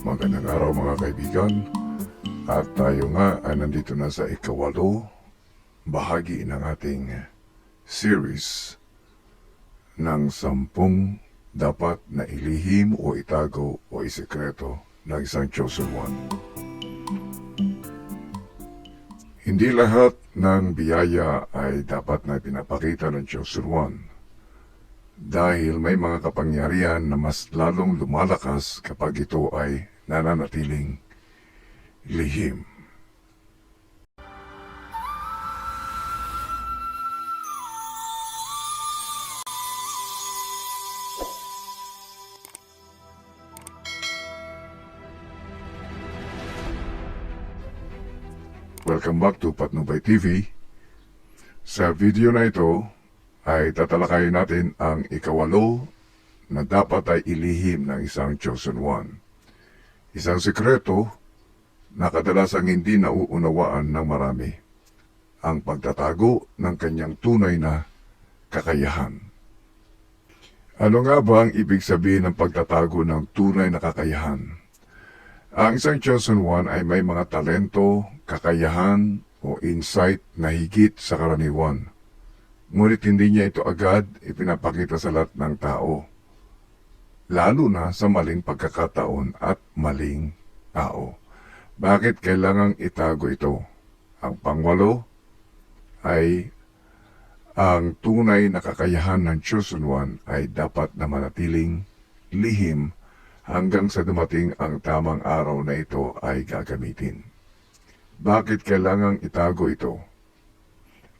Magandang araw mga kaibigan. At tayo nga ay nandito na sa ikawalo bahagi ng ating series ng 10 dapat na ilihim o itago o isekreto ng isang chosen one. Hindi lahat ng biyaya ay dapat na pinapakita ng chosen one. Dahil may mga kapangyarihan na mas lalong lumalakas kapag ito ay nananatiling lihim. Welcome back to Patnubay TV. Sa video na ito ay tatalakayin natin ang ikawalo na dapat ay ilihim ng isang chosen one. Isang sikreto na kadalasang hindi nauunawaan ng marami. Ang pagtatago ng kanyang tunay na kakayahan. Ano nga ba ang ibig sabihin ng pagtatago ng tunay na kakayahan? Ang isang chosen one ay may mga talento, kakayahan o insight na higit sa karaniwan. Ngunit hindi niya ito agad ipinapakita sa lahat ng tao. Lalo na sa maling pagkakataon at maling tao. Bakit kailangang itago ito? Ang pangwalo ay ang tunay na kakayahan ng chosen one ay dapat na manatiling lihim hanggang sa dumating ang tamang araw na ito ay gagamitin. Bakit kailangang itago ito?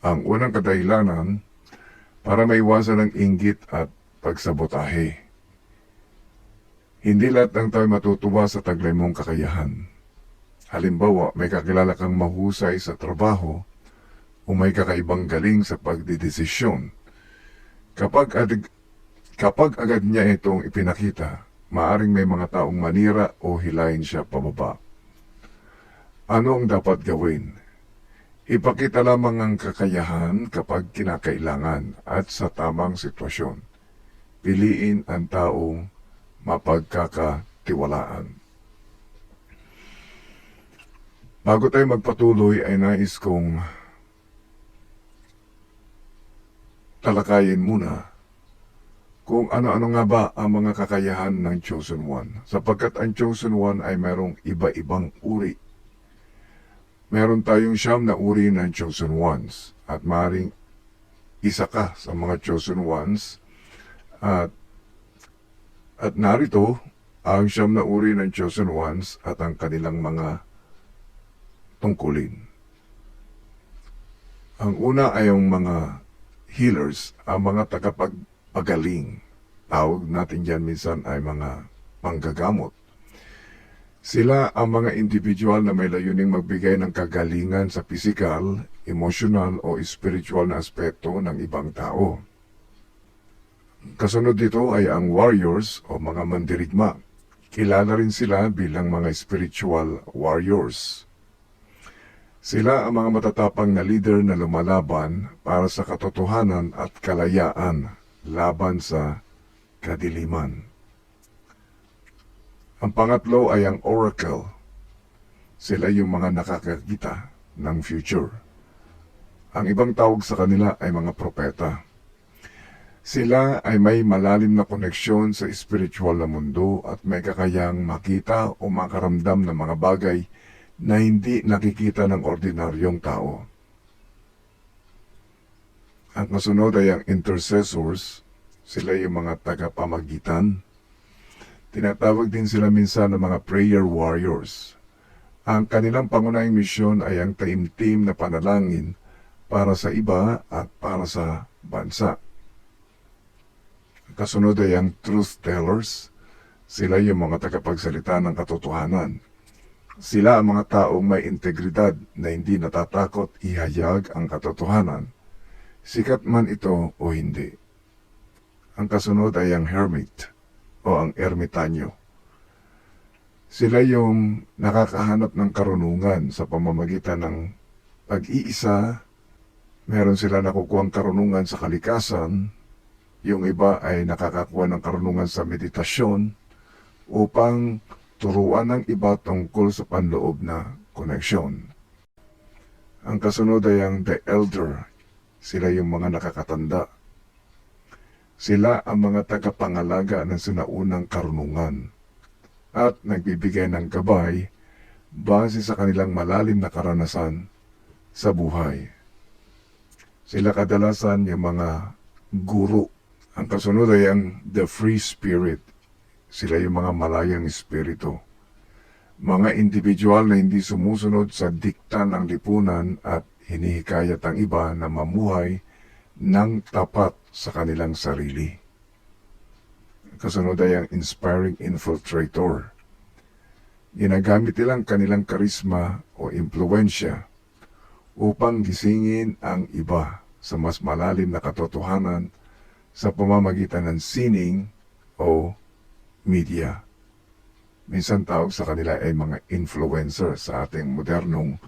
Ang unang kadahilanan para maiwasan ang inggit at pagsabotahe. Hindi lahat ng tayo matutuwa sa taglay mong kakayahan. Halimbawa, may kakilala kang mahusay sa trabaho o may kakaibang galing sa pagdidesisyon. Kapag agad niya itong ipinakita, maaring may mga taong manira o hilahin siya pababa. Ano ang dapat gawin? Ipakita lamang ang kakayahan kapag kinakailangan at sa tamang sitwasyon. Piliin ang taong mapagkakatiwalaan. Bago tayo magpatuloy ay nais kong talakayin muna kung ano-ano nga ba ang mga kakayahan ng chosen one. Sapagkat ang chosen one ay mayroong iba-ibang uri. Meron tayong 9 na uri ng chosen ones at maaaring isa ka sa mga chosen ones at narito ang 9 na uri ng chosen ones at ang kanilang mga tungkulin. Ang una ay ang mga healers, ang mga tagapagpagaling. Tawag natin dyan minsan ay mga manggagamot. Sila ang mga individual na may layuning magbigay ng kagalingan sa pisikal, emosyonal o spiritual na aspeto ng ibang tao. Kasunod dito ay ang warriors o mga mandirigma. Kilala rin sila bilang mga spiritual warriors. Sila ang mga matatapang na leader na lumalaban para sa katotohanan at kalayaan laban sa kadiliman. Ang pangatlo ay ang oracle. Sila yung mga nakakakita ng future. Ang ibang tawag sa kanila ay mga propeta. Sila ay may malalim na koneksyon sa spiritual na mundo at may kakayang makita o makaramdam ng mga bagay na hindi nakikita ng ordinaryong tao. Ang kasunod ay ang intercessors. Sila yung mga tagapamagitan. Tinatawag din sila minsan ng mga prayer warriors. Ang kanilang pangunahing misyon ay ang taimtim na panalangin para sa iba at para sa bansa. Kasunod ay ang truth tellers. Sila yung mga tagapagsalita ng katotohanan. Sila ang mga taong may integridad na hindi natatakot ihayag ang katotohanan. Sikat man ito o hindi. Ang kasunod ay ang hermit o ang ermitanyo. Sila yung nakakahanap ng karunungan sa pamamagitan ng pag-iisa. Meron sila nakukuhang karunungan sa kalikasan. Yung iba ay nakakakuha ng karunungan sa meditasyon upang turuan ng iba tungkol sa panloob na koneksyon. Ang kasunod ay ang the elder. Sila yung mga nakakatanda. Sila ang mga tagapangalaga ng sinaunang karunungan at nagbibigay ng gabay base sa kanilang malalim na karanasan sa buhay. Sila kadalasan yung mga guro. Ang kasunod ay ang the free spirit. Sila yung mga malayang espiritu. Mga individual na hindi sumusunod sa dikta ng lipunan at hinihikayat ang iba na mamuhay ng tapat sa kanilang sarili. Kasunod ay ang inspiring infiltrator. Ginagamit nilang kanilang karisma o impluensya upang gisingin ang iba sa mas malalim na katotohanan sa pamamagitan ng sining o media. Minsan tawag sa kanila ay mga influencer sa ating modernong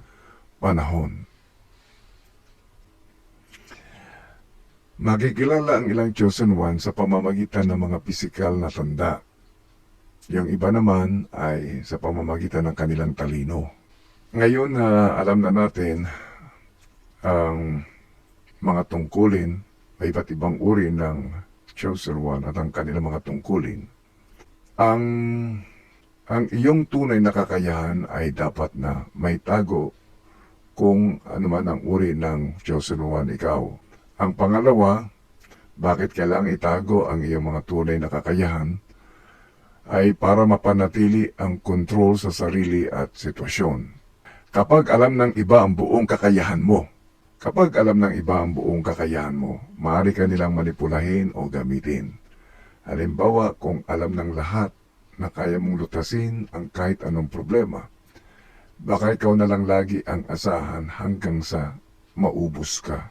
panahon. Makikilala ang ilang chosen one sa pamamagitan ng mga pisikal na tanda. Yung iba naman ay sa pamamagitan ng kanilang talino. Ngayon na alam na natin ang mga tungkulin, may iba't ibang uri ng chosen one at ang kanilang mga tungkulin. Ang iyong tunay na kakayahan ay dapat na may tago kung ano man ang uri ng chosen one ikaw. Ang pangalawa, bakit kailangang itago ang iyong mga tunay na kakayahan ay para mapanatili ang kontrol sa sarili at sitwasyon. Kapag alam ng iba ang buong kakayahan mo, maaari ka nilang manipulahin o gamitin. Halimbawa, kung alam ng lahat na kaya mong lutasin ang kahit anong problema, baka ikaw na lang lagi ang asahan hanggang sa maubos ka.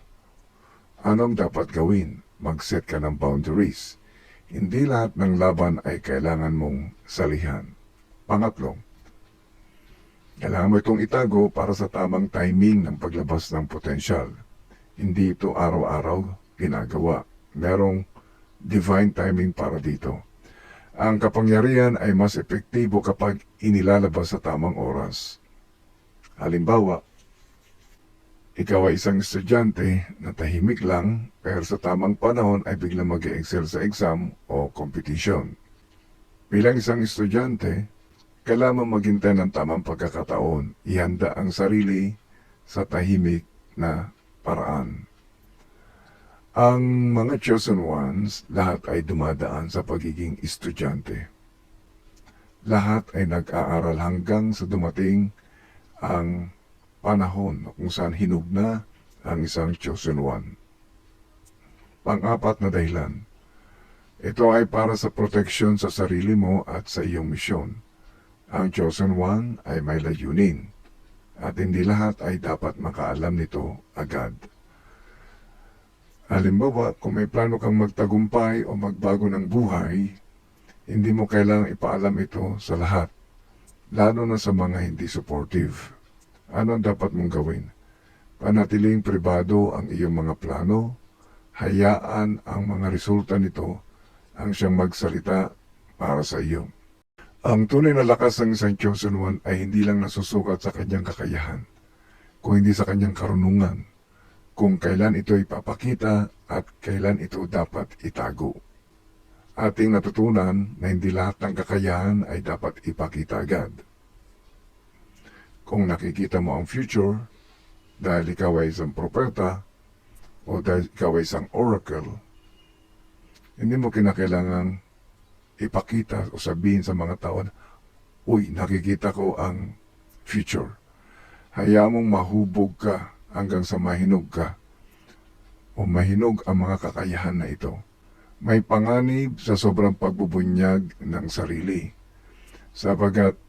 Anong dapat gawin? Mag-set ka ng boundaries. Hindi lahat ng laban ay kailangan mong salihan. Pangatlo, kailangan mo itong itago para sa tamang timing ng paglabas ng potensyal. Hindi ito araw-araw ginagawa. Merong divine timing para dito. Ang kapangyarihan ay mas epektibo kapag inilalabas sa tamang oras. Halimbawa, ikaw ay isang estudyante na tahimik lang pero sa tamang panahon ay biglang mag-e-excel sa exam o competition. Bilang isang estudyante, kailangan maghintay ng tamang pagkakataon, ihanda ang sarili sa tahimik na paraan. Ang mga chosen ones, lahat ay dumadaan sa pagiging estudyante. Lahat ay nag-aaral hanggang sa dumating ang panahon kung saan hinug na ang isang chosen one. Pang-apat na dahilan, ito ay para sa proteksyon sa sarili mo at sa iyong misyon. Ang chosen one ay may layunin at hindi lahat ay dapat makaalam nito agad. Halimbawa, kung may plano kang magtagumpay o magbago ng buhay, hindi mo kailangang ipaalam ito sa lahat, lalo na sa mga hindi supportive. Ano ang dapat mong gawin? Panatiling pribado ang iyong mga plano, hayaan ang mga resulta nito ang siyang magsalita para sa iyo. Ang tunay na lakas ng isang chosen one ay hindi lang nasusukat sa kanyang kakayahan, kung hindi sa kanyang karunungan, kung kailan ito ipapakita at kailan ito dapat itago. Ating natutunan na hindi lahat ng kakayahan ay dapat ipakita agad. Kung nakikita mo ang future, dahil ikaw ay isang propeta o dahil ikaw ay isang oracle, hindi mo kinakailangang ipakita o sabihin sa mga tao, uy, nakikita ko ang future. Hayaan mong mahubog ka hanggang sa mahinog ka o mahinog ang mga kakayahan na ito. May panganib sa sobrang pagbubunyag ng sarili, sapagat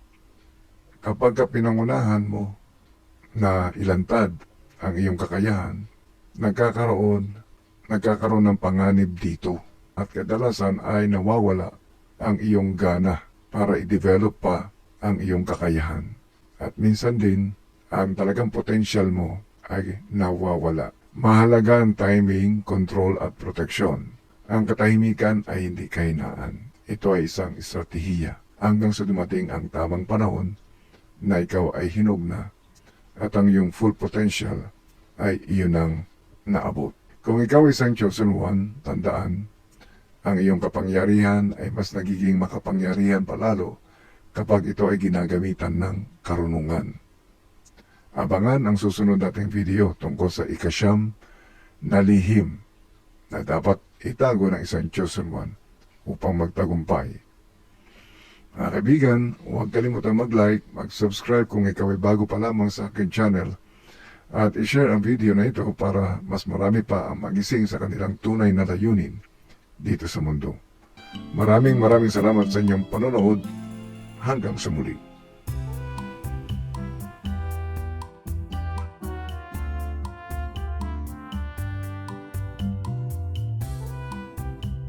kapag pinangunahan mo na ilantad ang iyong kakayahan, nagkakaroon ng panganib dito at kadalasan ay nawawala ang iyong gana para i-develop pa ang iyong kakayahan. At minsan din, ang talagang potensyal mo ay nawawala. Mahalaga ang timing, control at proteksyon. Ang katahimikan ay hindi kahinaan. Ito ay isang estratehiya. hanggang sa dumating ang tamang panahon na ikaw ay hinog na at ang iyong full potential ay iyon ang naabot. Kung ikaw isang chosen one, tandaan, ang iyong kapangyarihan ay mas nagiging makapangyarihan palalo kapag ito ay ginagamitan ng karunungan. Abangan ang susunod nating video tungkol sa ikasyam na lihim na dapat itago ng isang chosen one upang magtagumpay. Mga kaibigan, huwag kalimutan mag-like, mag-subscribe kung ikaw ay bago pa lamang sa aking channel at i-share ang video na ito para mas marami pa ang magising sa kanilang tunay na layunin dito sa mundo. Maraming salamat sa inyong panonood. Hanggang sa muli.